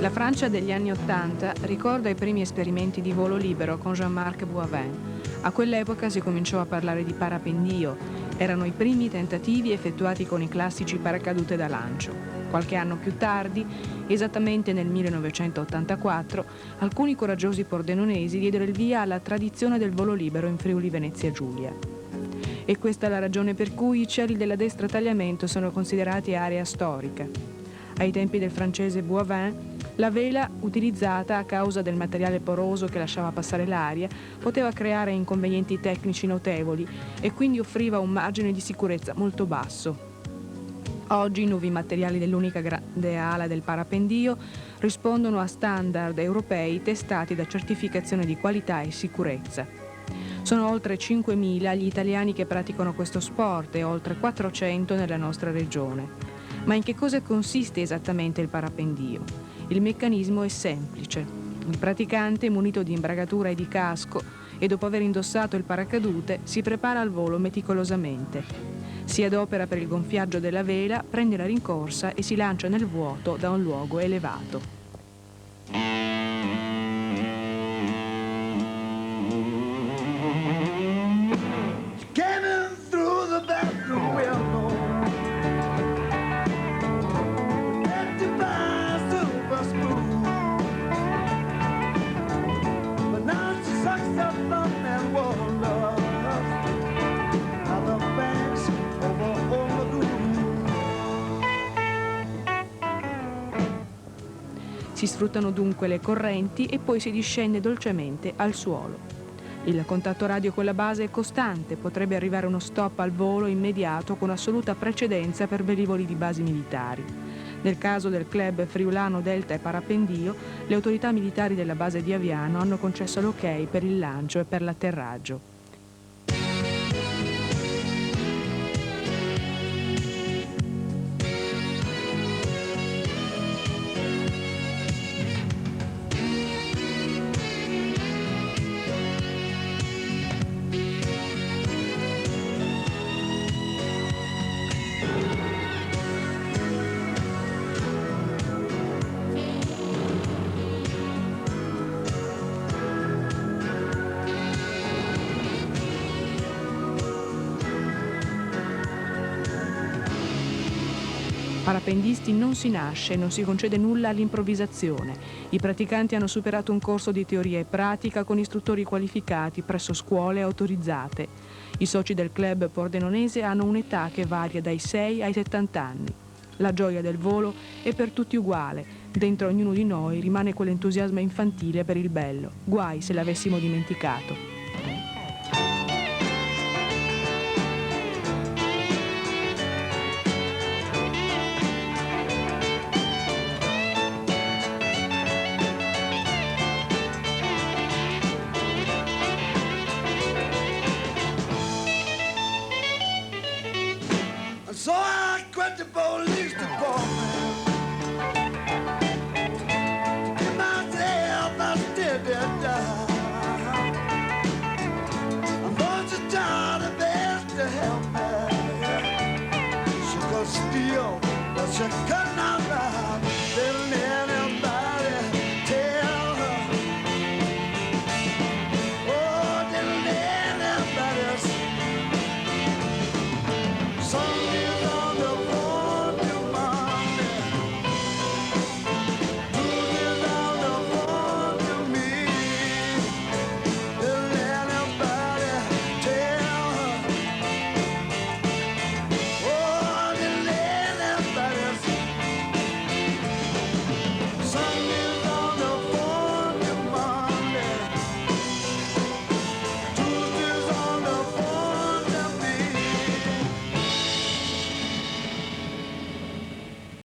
La Francia degli anni '80 ricorda i primi esperimenti di volo libero con Jean-Marc Boivin. A quell'epoca si cominciò a parlare di parapendio. Erano i primi tentativi effettuati con i classici paracadute da lancio. Qualche anno più tardi, esattamente nel 1984, alcuni coraggiosi pordenonesi diedero il via alla tradizione del volo libero in Friuli Venezia Giulia. E questa è la ragione per cui i cieli della destra tagliamento sono considerati area storica. Ai tempi del francese Boivin, la vela, utilizzata a causa del materiale poroso che lasciava passare l'aria, poteva creare inconvenienti tecnici notevoli e quindi offriva un margine di sicurezza molto basso. Oggi i nuovi materiali dell'unica grande ala del parapendio rispondono a standard europei testati da certificazione di qualità e sicurezza. Sono oltre 5.000 gli italiani che praticano questo sport e oltre 400 nella nostra regione. Ma in che cosa consiste esattamente il parapendio? Il meccanismo è semplice. Il praticante, munito di imbragatura e di casco, e dopo aver indossato il paracadute, si prepara al volo meticolosamente. Si adopera per il gonfiaggio della vela, prende la rincorsa e si lancia nel vuoto da un luogo elevato. Si sfruttano dunque le correnti e poi si discende dolcemente al suolo. Il contatto radio con la base è costante, potrebbe arrivare uno stop al volo immediato con assoluta precedenza per velivoli di basi militari. Nel caso del club friulano Delta e Parapendio, le autorità militari della base di Aviano hanno concesso l'ok per il lancio e per l'atterraggio. Parapendisti non si nasce, non si concede nulla all'improvvisazione. I praticanti hanno superato un corso di teoria e pratica con istruttori qualificati presso scuole autorizzate. I soci del club pordenonese hanno un'età che varia dai 6 ai 70 anni. La gioia del volo è per tutti uguale. Dentro ognuno di noi rimane quell'entusiasmo infantile per il bello. Guai se l'avessimo dimenticato. So I quit the police department. Give myself a steady job. I'm going to try the best to help me. She could steal, but she couldn't.